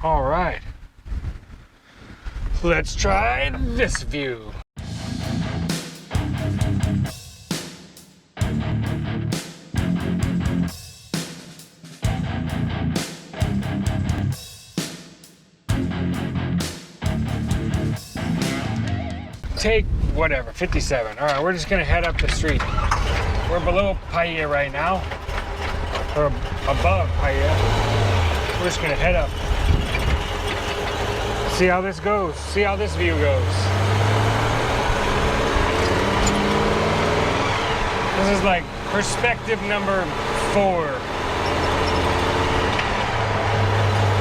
All right. Let's try this view. Take whatever, 57. All right, we're just gonna head up the street. We're below Paia right now, or above Paia. We're just gonna head up. See how this goes. See how this view goes. This is like perspective number 4,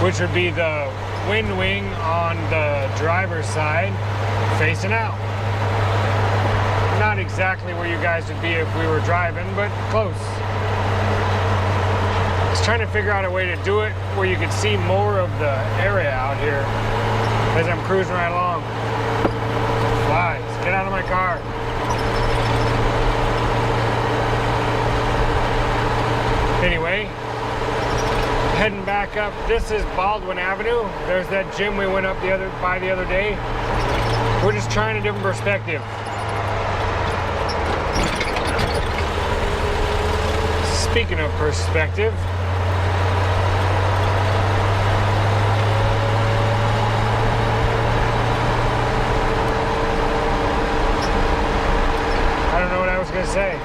which would be the wind wing on the driver's side facing out. Not exactly where you guys would be if we were driving, but close. I was trying to figure out a way to do it where you could see more of the area out here as I'm cruising right along. Flies, get out of my car. Anyway, heading back up. This is Baldwin Avenue. There's that gym we went up by the other day. We're just trying a different perspective. Speaking of perspective, I don't know what I was going to say.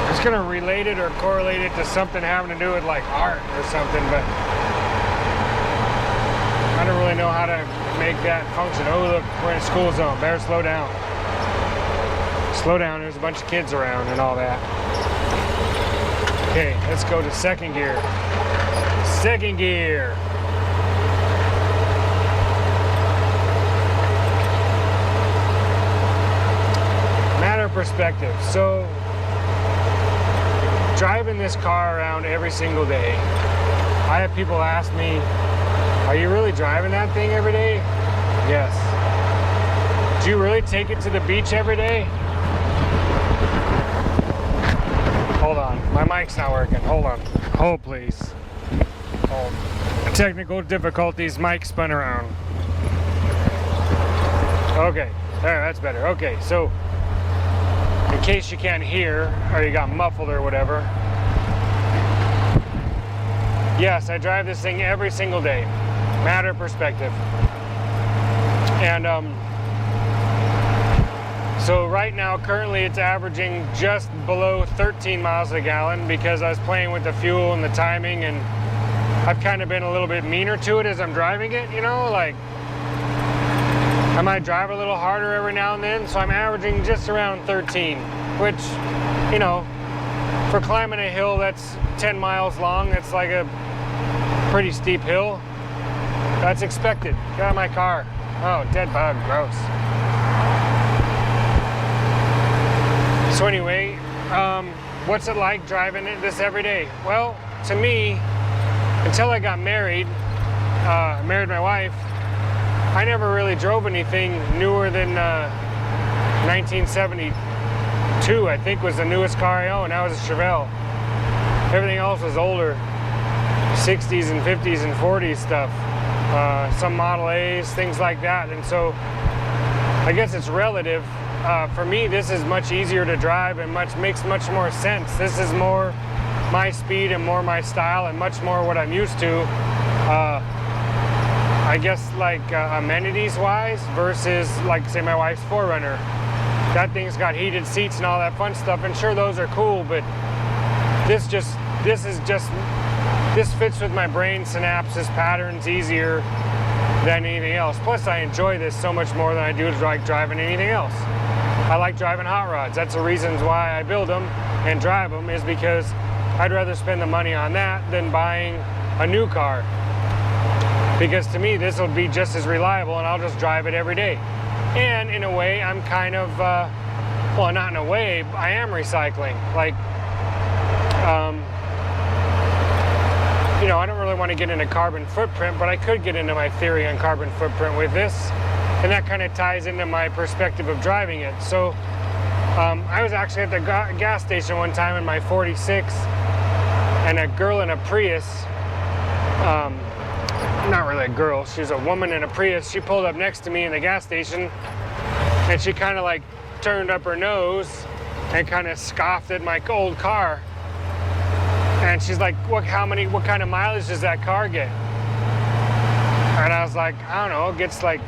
I was going to relate it or correlate it to something having to do with like art or something, but I don't really know how to make that function. Oh look, we're in a school zone. Better slow down. Slow down, there's a bunch of kids around and all that. Okay, let's go to second gear. Second gear. Matter of perspective. So, driving this car around every single day, I have people ask me, are you really driving that thing every day? Yes. Do you really take it to the beach every day? Hold on, my mic's not working. Hold on. Hold, please. Hold. Technical difficulties, mic spun around. Okay, there, that's better. Okay, so in case you can't hear or you got muffled or whatever, yes, I drive this thing every single day. Matter of perspective. And so right now, currently it's averaging just below 13 miles a gallon because I was playing with the fuel and the timing, and I've kind of been a little bit meaner to it as I'm driving it, you know, like I might drive a little harder every now and then, so I'm averaging just around 13, which, you know, for climbing a hill that's 10 miles long, it's like a pretty steep hill. That's expected. Get out of my car. Oh, dead bug, gross. So anyway, what's it like driving this every day? Well, to me, until I got married, married my wife, I never really drove anything newer than 1972, I think was the newest car I owned. That was a Chevelle. Everything else was older, 60s and 50s and 40s stuff. Some Model A's, things like that. And so I guess it's relative. For me, this is much easier to drive and makes much more sense. This is more my speed and more my style and much more what I'm used to. I guess like amenities wise versus like say my wife's 4Runner. That thing's got heated seats and all that fun stuff, and sure those are cool, but this fits with my brain synapses patterns easier than anything else. Plus I enjoy this so much more than I do like driving anything else. I like driving hot rods. That's the reasons why I build them and drive them, is because I'd rather spend the money on that than buying a new car. Because to me, this will be just as reliable and I'll just drive it every day. And in a way, I'm kind of, well, not in a way, I am recycling. Like, you know, I don't really want to get into carbon footprint, but I could get into my theory on carbon footprint with this. And that kind of ties into my perspective of driving it. So I was actually at the gas station one time in my 46, and a girl in a Prius not really a girl, she was a woman in a Prius. She pulled up next to me in the gas station, and she kind of like turned up her nose and kind of scoffed at my old car. And she's like, what kind of mileage does that car get? And I was like, I don't know, it gets like,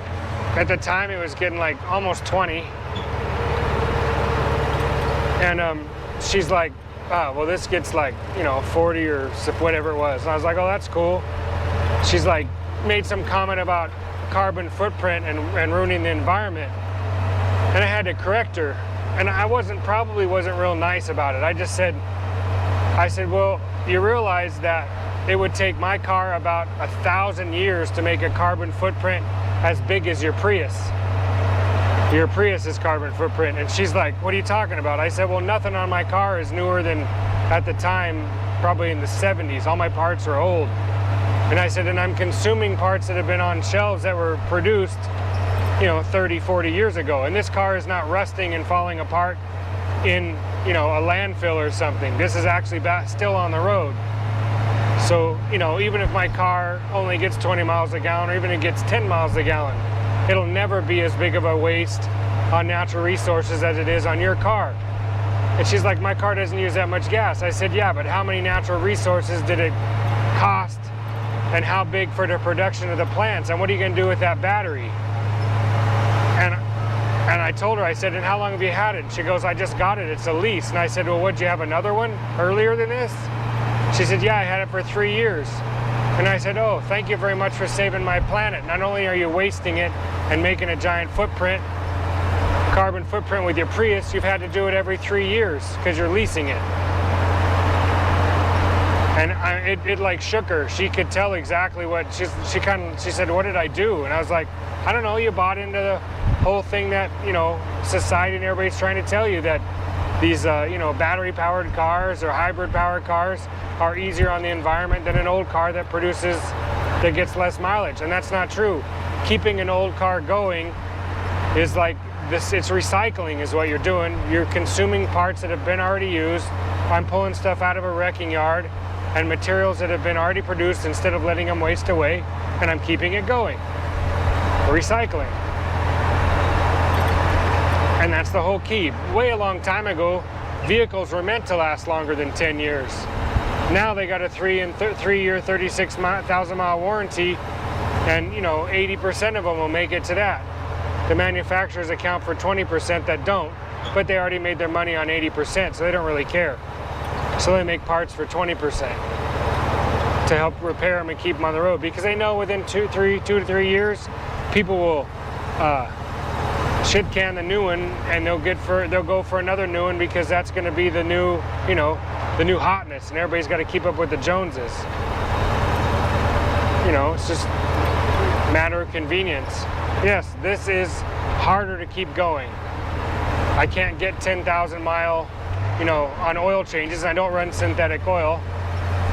at the time it was getting like almost 20. And she's like, oh, well, this gets like, 40 or whatever it was. And I was like, oh, that's cool. She's like, made some comment about carbon footprint and ruining the environment. And I had to correct her. And I probably wasn't real nice about it. I said, well, you realize that it would take my car about 1,000 years to make a carbon footprint as big as your Prius. Your Prius's carbon footprint. And she's like, what are you talking about? I said, well, nothing on my car is newer than, at the time, probably in the 70s. All my parts are old. And I said, and I'm consuming parts that have been on shelves that were produced, 30, 40 years ago. And this car is not rusting and falling apart in, a landfill or something. This is actually still on the road. So, even if my car only gets 20 miles a gallon, or even it gets 10 miles a gallon, it'll never be as big of a waste on natural resources as it is on your car. And she's like, my car doesn't use that much gas. I said, yeah, but how many natural resources did it cost, and how big for the production of the plants, and what are you going to do with that battery? And I told her, I said, and how long have you had it? And she goes, I just got it, it's a lease. And I said, well, would you have another one earlier than this? She said, yeah, I had it for 3 years. And I said, oh, thank you very much for saving my planet. Not only are you wasting it and making a giant carbon footprint with your Prius, you've had to do it every 3 years because you're leasing it. And it like shook her. She could tell exactly what, she said, what did I do? And I was like, I don't know, you bought into the whole thing that, society and everybody's trying to tell you, that these, battery-powered cars or hybrid-powered cars are easier on the environment than an old car that gets less mileage. And that's not true. Keeping an old car going is like this, it's recycling is what you're doing. You're consuming parts that have been already used. I'm pulling stuff out of a wrecking yard and materials that have been already produced instead of letting them waste away, and I'm keeping it going. Recycling. And that's the whole key. Way a long time ago, vehicles were meant to last longer than 10 years. Now they got a 3-year, 36,000 mile warranty, and 80% of them will make it to that. The manufacturers account for 20% that don't, but they already made their money on 80%, so they don't really care. So they make parts for 20% to help repair them and keep them on the road, because they know within 2 to 3 years, people will shit can the new one, and they'll go for another new one, because that's going to be the new, the new hotness, and everybody's got to keep up with the Joneses. It's just a matter of convenience. Yes, this is harder to keep going. I can't get 10,000 mile, on oil changes. I don't run synthetic oil.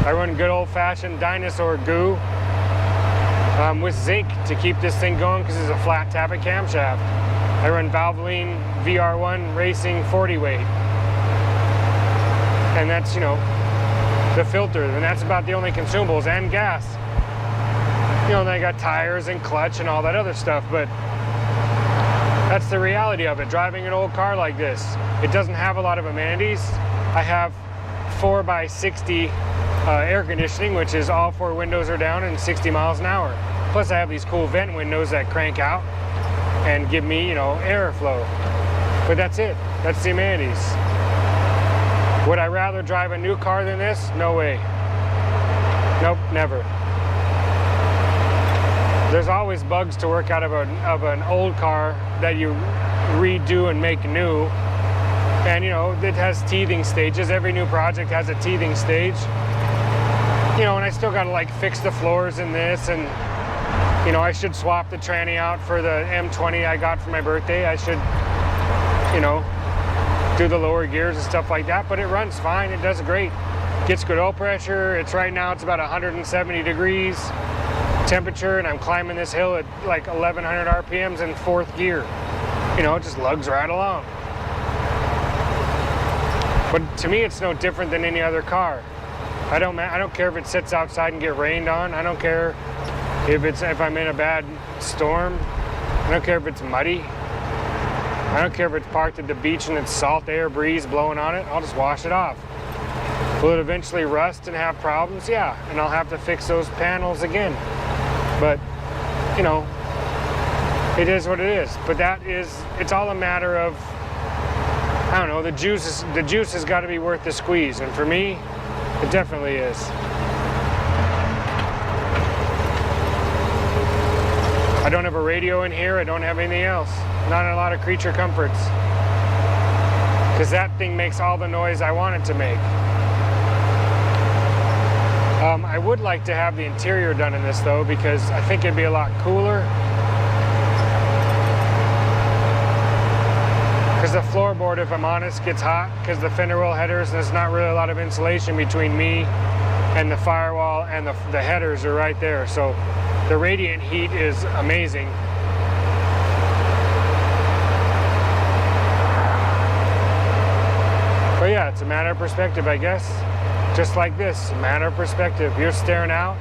I run good old-fashioned dinosaur goo with zinc to keep this thing going, because it's a flat tappet camshaft. I run Valvoline VR1 Racing 40 weight. And that's, the filter, and that's about the only consumables, and gas. Then I got tires and clutch and all that other stuff, but that's the reality of it. Driving an old car like this, it doesn't have a lot of amenities. I have 4x60 air conditioning, which is all 4 windows are down and 60 miles an hour. Plus I have these cool vent windows that crank out and give me, airflow. But that's it. That's the amenities. Would I rather drive a new car than this? No way. Nope, never. There's always bugs to work out of an old car that you redo and make new. And it has teething stages. Every new project has a teething stage. And I still gotta like fix the floors in this, and I should swap the tranny out for the M20 I got for my birthday. I should, do the lower gears and stuff like that, but it runs fine. It does great. Gets good oil pressure. Right now it's about 170 degrees temperature, and I'm climbing this hill at like 1100 RPMs in 4th gear. It just lugs right along. But to me, it's no different than any other car. I don't care if it sits outside and get rained on. I don't care if I'm in a bad storm. I don't care if it's muddy. I don't care if it's parked at the beach and it's salt air breeze blowing on it. I'll just wash it off. Will it eventually rust and have problems? Yeah, and I'll have to fix those panels again. But, you know, it is what it is. But it's all a matter of, I don't know, the juice has got to be worth the squeeze. And for me, it definitely is. I don't have a radio in here. I don't have anything else. Not a lot of creature comforts. Because that thing makes all the noise I want it to make. I would like to have the interior done in this though, because I think it'd be a lot cooler. Because the floorboard, if I'm honest, gets hot because the fender well headers, and there's not really a lot of insulation between me and the firewall, and the headers are right there. So the radiant heat is amazing. But yeah, it's a matter of perspective, I guess. Just like this, a matter of perspective. You're staring out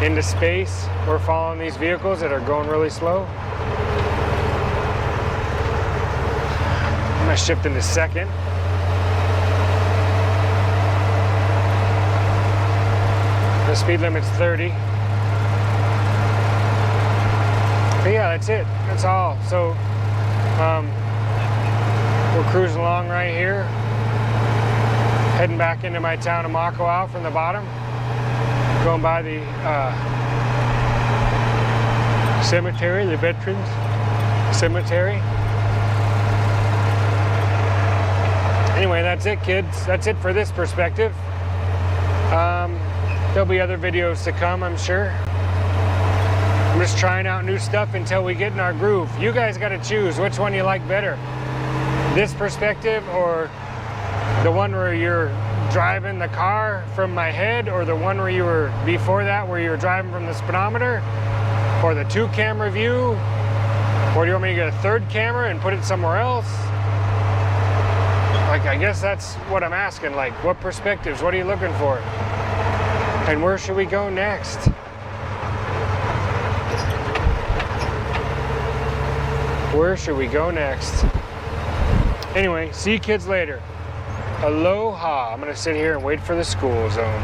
into space. We're following these vehicles that are going really slow. I'm gonna shift into second. The speed limit's 30. But yeah, that's it. That's all. So we're cruising along right here. Heading back into my town of Makawao from the bottom. Going by the cemetery, the Veterans Cemetery. Anyway, that's it, kids. That's it for this perspective. There'll be other videos to come, I'm sure. I'm just trying out new stuff until we get in our groove. You guys got to choose which one you like better. This perspective or the one where you're driving the car from my head, or the one where you were before that where you were driving from the speedometer, or the 2-camera view, or do you want me to get a 3rd camera and put it somewhere else? Like, I guess that's what I'm asking. Like, what perspectives? What are you looking for? And where should we go next? Where should we go next? Anyway, see you kids later. Aloha. I'm gonna sit here and wait for the school zone.